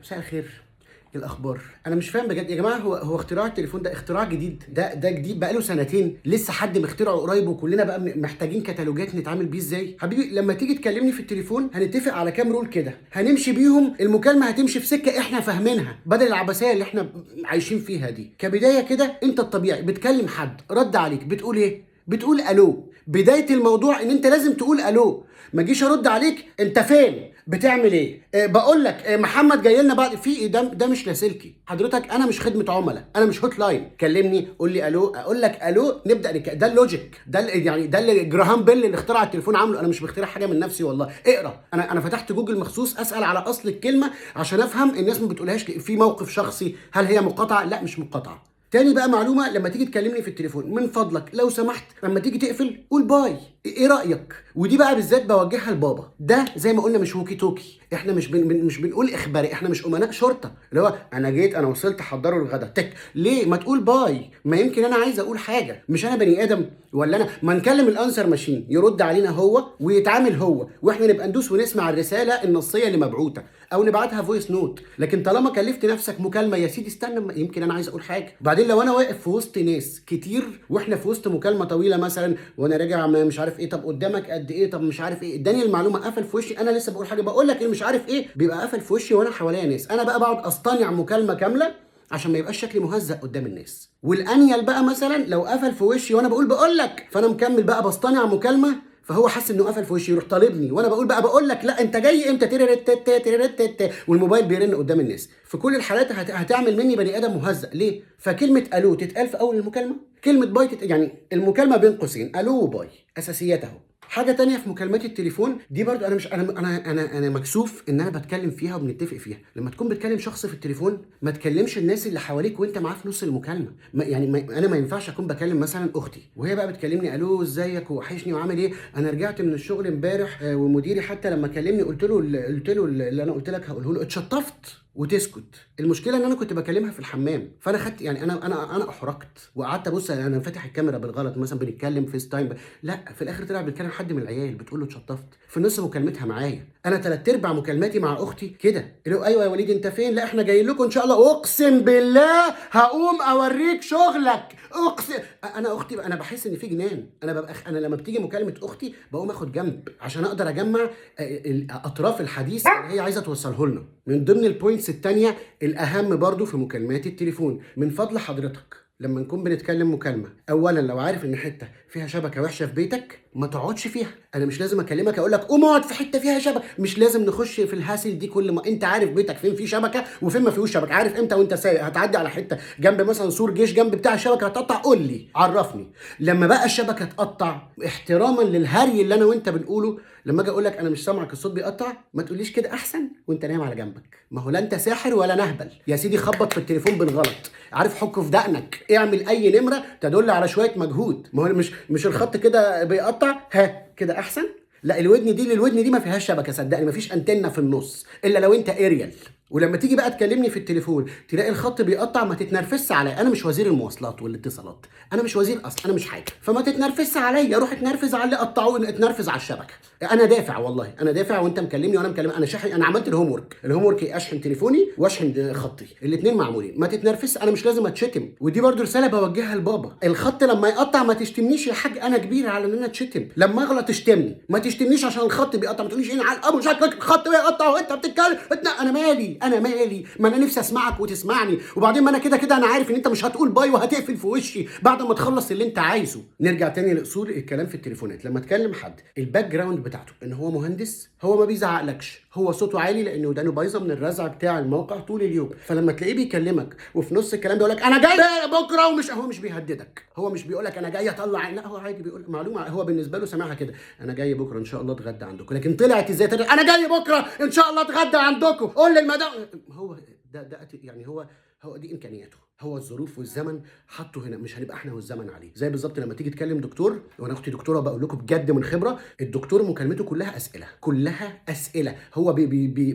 مساء الخير. ايه الاخبار؟ انا مش فاهم بجد يا جماعه، هو اختراع التليفون ده اختراع جديد؟ ده جديد بقاله سنتين، لسه حد مخترعه قريب وكلنا بقى محتاجين كتالوجات نتعامل بيه ازاي؟ حبيبي لما تيجي تكلمني في التليفون هنتفق على كام رول كده هنمشي بيهم، المكالمه هتمشي في سكه احنا فاهمينها بدل العبثيه اللي احنا عايشين فيها دي. كبدايه كده انت الطبيعي بتكلم حد رد عليك بتقول ايه؟ بتقول الو. بدايه الموضوع ان انت لازم تقول الو، ما جيش ارد عليك انت فين بتعمل ايه. بقول لك محمد جاي لنا بعد في ايه. ده مش لاسلكي حضرتك، انا مش خدمه عملاء، انا مش هوت لاين. كلمني قول لي الو، اقول لك الو، نبدا ده اللوجيك، يعني ده اللي جراهام بيل اللي اخترع التليفون عامله. انا مش بخترع حاجه من نفسي والله. اقرا، انا فتحت جوجل مخصوص اسال على اصل الكلمه عشان افهم الناس ما بتقولهاش في موقف شخصي. هل هي مقاطعه؟ لا مش مقاطعه. تاني بقى معلومه، لما تيجي تكلمني في التليفون من فضلك لو سمحت لما تيجي تقفل قول باي. ايه رايك؟ ودي بقى بالذات بوجهها لبابا. ده زي ما قلنا مش ووكي توكي، احنا مش بنقول اخباري، احنا مش امناء شرطه اللي هو انا جيت انا وصلت حضروا الغدا تك. ليه ما تقول باي؟ ما يمكن انا عايز اقول حاجه، مش انا بني ادم ولا انا؟ ما نكلم الانسر ماشين يرد علينا هو ويتعامل هو، واحنا نبقى ندوس ونسمع الرساله النصيه اللي مبعوثه او نبعتها فويس نوت. لكن طالما كلفت نفسك مكالمه يا سيدي استنى، يمكن انا عايز اقول حاجه. بعدين لو انا واقف في وسط ناس كتير واحنا في وسط مكالمه طويله مثلا وانا راجع مش عارف ايه، طب قدامك قد ايه، طب مش عارف ايه، اداني المعلومه قفل في وشي، انا لسه بقول حاجه بقول لك ايه مش عارف ايه، بيبقى قفل في وشي وانا حواليا ناس، انا بقى بقعد اصطنع مكالمه كامله عشان ما يبقاش شكلي مهزأ قدام الناس. والانيل بقى مثلا لو قفل في وشي وانا بقول لك، فانا مكمل بقى بصطنع مكالمه، فهو حس انه قفل في وشي يروح طالبني وانا بقول لك لا انت جاي امتى، تيريريت والموبايل بيرن قدام الناس. في كل الحالات هتعمل مني بني ادم مهزأ. ليه؟ فكلمه الو تتقال في اول المكالمه، كلمه باي يعني المكالمه بين قوسين الو وباي، اساسيات اهو. حاجه تانية في مكالمات التليفون دي برضو انا مش انا مكسوف ان انا بتكلم فيها وبنتفق فيها. لما تكون بتكلم شخص في التليفون ما تكلمش الناس اللي حواليك وانت معاه في نص المكالمه. انا ما ينفعش اكون بكلم مثلا اختي وهي بقى بتكلمني الو ازيك وحشني وعامل ايه، انا رجعت من الشغل امبارح ومديري حتى لما كلمني قلت له اللي انا قلت لك هقوله له، اتشطفت وتسكت. المشكله ان انا كنت بكلمها في الحمام، فانا خدت يعني انا احرجت وقعدت ابص، انا فاتح الكاميرا بالغلط مثلا بنتكلم فيس تايم لا في الاخر طلع بتكلم حد من العيال بتقول له اتشطفت في نص مكالمتها معايا. انا 3/4 مكالماتي مع اختي كده، اللي هو ايوه يا وليد انت فين، لا احنا جايين لكم ان شاء الله، اقسم بالله هقوم اوريك شغلك، اقسم. انا اختي انا بحس ان في جنان، انا لما بتيجي مكالمه اختي بقوم اخد جنب عشان اقدر اجمع اطراف الحديث اللي هي عايزه توصله لنا. من ضمن البوينتس التانية الاهم برضو في مكالمات التليفون، من فضل حضرتك لما نكون بنتكلم مكالمه، اولا لو عارف ان حته فيها شبكه وحشه في بيتك ما تقعدش فيها. انا مش لازم اكلمك اقول لك قوم اقعد في حته فيها شبكه، مش لازم نخش في الهاسل دي. كل ما انت عارف بيتك فين فيه شبكه وفين ما فيهوش شبكه، عارف امتى وانت سايق هتعدي على حته جنب مثلا سور جيش جنب بتاع الشبكه هتقطع، قول لي عرفني. لما بقى الشبكه تقطع احتراما للهري اللي انا وانت بنقوله، لما اجي اقول لك انا مش سامعك الصوت بيقطع ما تقوليش كده احسن وانت نايم على جنبك. ما هو لا انت ساحر ولا نهبل يا سيدي، خبط في التليفون بالغلط، عارف حك في دقنك، اعمل اي نمره تدل على شويه مجهود. ما هو مش الخط كده بيقطع ها كده احسن. لا الودن دي للودن دي ما فيهاش شبكه، صدقني ما فيش انتنه في النص الا لو انت اريال. ولما تيجي بقى تكلمني في التليفون تلاقي الخط بيقطع ما تتنرفزش عليا، انا مش وزير المواصلات والاتصالات، انا مش وزير اصلا، انا مش حاجه، فما تتنرفزش عليا، روح اتنرفز على اللي قطعوه، اتنرفز على الشبكه. انا دافع والله انا دافع، وانت مكلمني وانا مكلم، انا شاحن، انا عملت الهوم ورك اشحن تليفوني واشحن خطي الاثنين معمولين، ما تتنرفزش، انا مش لازم اتشتم. ودي برضو رساله بوجهها لبابا، الخط لما يقطع ما تشتمنيش يا حاج، انا كبير على ان انا اتشتم، لما اغلط اشتمني، ما تشتمنيش عشان الخط بيقطع، ما تقوليش ايه على ابو شكلك الخط بيقطع وانت بتتكلم. انا مالي، ما انا نفسي اسمعك وتسمعني، وبعدين ما انا كده انا عارف ان انت مش هتقول باي وهتقفل في وشي بعد ما تخلص اللي انت عايزه. نرجع تاني لاصول الكلام في التليفونات، لما تكلم حد الباك جراوند بتاعته ان هو مهندس، هو ما بيزعقلكش، هو صوته عالي لانه ودانه بايظه من الرزع بتاع الموقع طول اليوم، فلما تلاقيه بيكلمك وفي نص الكلام بيقول لك انا جاي بكره ومش، هو مش بيهددك، هو مش بيقول لك انا جاي اطلع، لا هو عادي بيقول معلومه، هو بالنسبه له سامعها كده انا جاي بكره ان شاء الله اتغدى عندكم. لكن طلعت ازاي انا جاي بكره ان شاء الله اتغدى عندكم، قول للمدام. هو ده يعني هو دي امكانياته، هو الظروف والزمن حطه هنا، مش هنبقى احنا والزمن عليه. زي بالظبط لما تيجي تكلم دكتور، وانا اختي دكتوره بقول لكم بجد من خبره، الدكتور مكالمته كلها اسئله، كلها اسئله، هو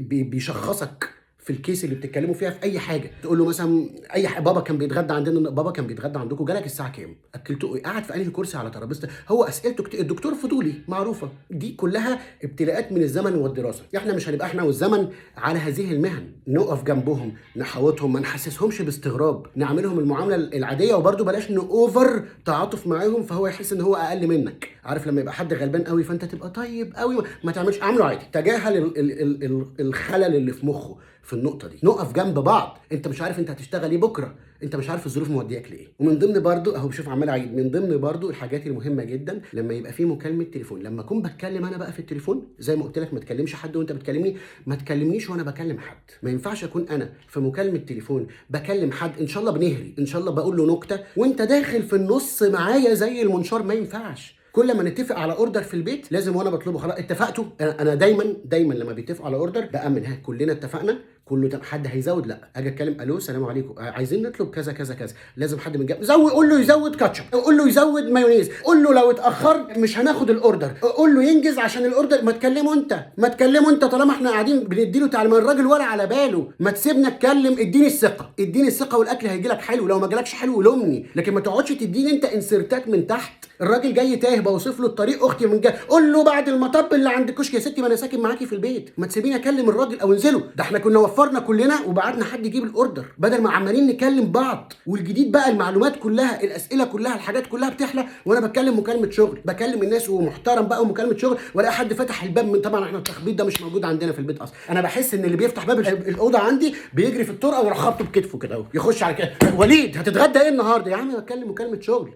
بيشخصك في الكيس اللي بتتكلموا فيها في اي حاجه. تقول له مثلا اي حاجة، بابا كان بيتغدى عندنا، بابا كان بيتغدى عندكم، جالك الساعه كام؟ اكلته ايه؟ قاعد في انهي كرسي على ترابيزته؟ هو اسئلته الدكتور فضولي معروفه. دي كلها ابتلاءات من الزمن والدراسه. احنا مش هنبقى احنا والزمن على هذه المهن، نقف جنبهم، نحاوطهم، ما نحسسهمش باستغراب، نعملهم المعامله العاديه، وبرده بلاش نوفر تعاطف معاهم فهو يحس ان هو اقل منك. عارف لما يبقى حد غلبان قوي فانت تبقى طيب قوي، ما تعملش، عامله عادي، تجاهل الخلل اللي في مخه في النقطه دي. نقف جنب بعض. انت مش عارف انت هتشتغل ايه بكره، انت مش عارف الظروف مودياك لايه. ومن ضمن برضو اهو بشوف عمال اعيد، من ضمن برضو الحاجات المهمه جدا لما يبقى في مكالمه تليفون، لما اكون بتكلم انا بقى في التليفون زي ما قلت لك، ما تكلمش حد وانت بتكلمني، ما تكلمنيش وانا بكلم حد. ما ينفعش اكون انا في مكالمه تليفون بكلم حد، ان شاء الله بنهري، ان شاء الله بقول له نكته وانت داخل في النص معايا زي المنشار. ما ينفعش. كل ما نتفق على اوردر في البيت لازم وانا بطلبه خلاص اتفقتوا. انا دايما لما بيتفقوا على اوردر بامن، ها كلنا اتفقنا، كله حد هيزود؟ لا. اجي اتكلم، الو السلام عليكم، عايزين نطلب كذا كذا كذا، لازم حد من جنب زود، قول له يزود كاتشب، قول له يزود مايونيز، قول له لو اتاخرت مش هناخد الاوردر، قول له ينجز عشان الاوردر. ما تكلمه انت، ما تكلمه انت، طالما احنا قاعدين بنديله تعليم الراجل ولا على باله. ما تسيبنا اتكلم، اديني الثقه، اديني الثقه والاكل هيجي لك حلو. لو ما جالكش حلو لومني، لكن ما تقعدش تديني انت انسرتات من تحت. الراجل جاي تايه بوصف له الطريق، اختي من جاي، قول له بعد المطب اللي عند الكشك. يا ستي ما انا ساكن معاكي في البيت، ما تسيبيني اكلم الراجل او انزله. ده احنا كنا وفرنا كلنا وبعتنا حد يجيب الاوردر بدل ما عمالين نكلم بعض. والجديد بقى المعلومات كلها، الاسئله كلها، الحاجات كلها بتحلى وانا بتكلم مكالمه شغل، بكلم الناس ومحترم بقى ومكالمه شغل، والاقي حد فتح الباب من، طبعا احنا التخبيط ده مش موجود عندنا في البيت اصلا. انا بحس ان اللي بيفتح باب الاوضه عندي بيجري في الطرقه ويروح خبطه بكتفه كده اهو، يخش على كده، وليد هتتغدى ايه النهارده؟ يا عم بتكلم مكالمه شغل،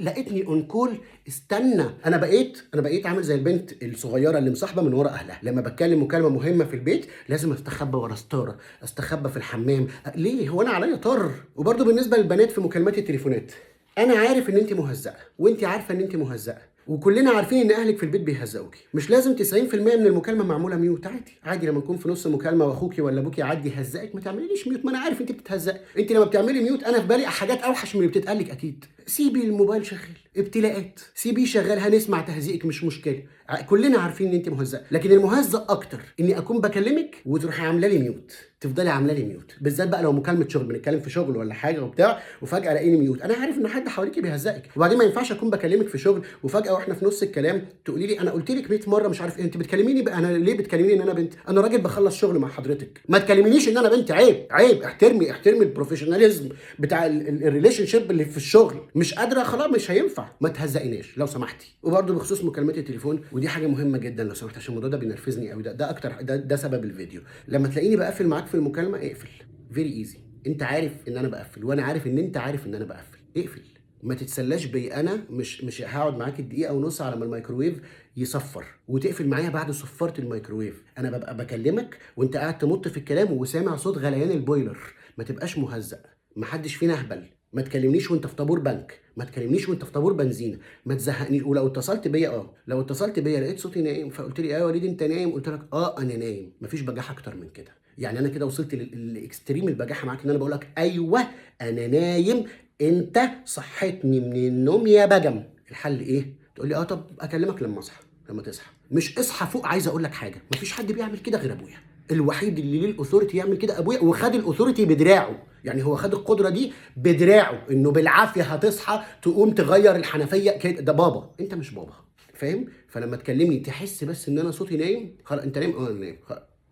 لقيتني اون كول. استنى، انا بقيت عامل زي البنت الصغيره اللي مصاحبه من ورا اهلها. لما بتكلم مكالمه مهمه في البيت لازم استخبى ورا ستاره، استخبى في الحمام. ليه؟ هو انا عليا طر؟ وبرده بالنسبه للبنات في مكالمات التليفونات، انا عارف ان انت مهزأه وانت عارفه ان انت مهزأه، وكلنا عارفين ان اهلك في البيت بيهزقوكي. مش لازم 90% من المكالمه معموله ميوت، عادي لما نكون في نص مكالمه واخوكي ولا ابوكي يعدي يهزقك ما تعمليش ميوت. ما انا عارف انت بتتهزقي. انت لما بتعملي ميوت انا في بالي حاجات اوحش من اللي بتتقال لك اكيد. سيبي الموبايل شغال، ابتلاءات، سيبيه شغال، هنسمع تهزيقك مش مشكله. كلنا عارفين ان انت مهزقه، لكن المهزق اكتر اني اكون بكلمك وتروحي عامله لي ميوت، تفضلي عامله لي ميوت، بالذات بقى لو مكالمه شغل، بنتكلم في شغل ولا حاجه وبتاع، وفجاه الاقيني ميوت. انا عارف ان حد حواليكي بيهزقك. وبعدين ما ينفعش اكون بكلمك في شغل وفجاه واحنا في نص الكلام تقولي لي انا قلت لك 100 مره مش عارف إيه، انت بتكلميني بقى، انا ليه بتكلميني ان انا بنت؟ انا راجل بخلص شغل مع حضرتك، ما تكلمينيش ان انا بنت. عيب. احترمي البروفيشناليزم بتاع الريليشن شيب اللي في الشغل. مش قادره خلاص مش هينفع، ما تهزقيناش لو سمحتي. وبرده بخصوص مكالمات التليفون، ودي حاجه مهمه جدا لو سمحت، عشان الموضوع ده بينرفزني قوي. ده اكتر، ده سبب الفيديو. لما تلاقيني بقفل معاك في المكالمه اقفل، فيري ايزي. انت عارف ان انا بقفل، وانا عارف ان انت عارف ان انا بقفل. اقفل، ما تتسلاش بي. انا مش هقعد معاك الدقيقه ونص على ما الميكروويف يصفر وتقفل معايا بعد صفاره الميكروويف. انا ببقى بكلمك وانت قاعد تمط في الكلام وسامع صوت غليان البويلر. ما تبقاش مهزأ، ما حدش فينا اهبل. ما تكلمنيش وانت في طابور بنك، ما تكلمنيش وانت في طابور بنزينه، ما تزهقنيش. ولو اتصلت بيا لو اتصلت بيا لقيت صوتي نايم فقلت لي يا وليد انت نايم، قلت لك انا نايم. مفيش بجاحه اكتر من كده. يعني انا كده وصلت للاكستريم البجاحه معاك، ان انا بقول لك ايوه انا نايم، انت صحتني من النوم يا بجم. الحل ايه؟ تقول لي طب اكلمك لما اصحى، لما تصحى. مش اصحى فوق. عايز اقول لك حاجه، مفيش حد بيعمل كده غير ابويا. الوحيد اللي ليه الاثوريتي يعمل كده ابويا، وخد الاثوريتي بدراعه. يعني هو خد القدره دي بدراعه، انه بالعافيه هتصحى تقوم تغير الحنفيه كده. ده بابا، انت مش بابا، فاهم؟ فلما تكلمني تحس بس ان انا صوتي نايم، خلاص انت نايم. انا نايم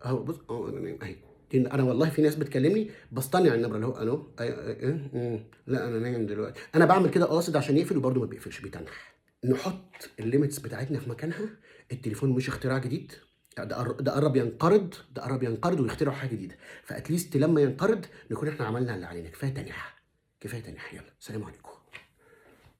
اهو. بص انا نايم اهي. انا والله في ناس بتكلمني بصطنع النبره اللي هو الو لا انا نايم دلوقتي. انا بعمل كده قاصد عشان يقفل، وبرده ما بيقفلش، بيتنح. نحط الليميتس بتاعتنا في مكانها. التليفون مش اختراع جديد، ده قرب ينقرض ويخترعوا حاجه جديده. فاتليست لما ينقرض نكون احنا عملنا اللي علينا. كفايه تنح، يلا سلام عليكم.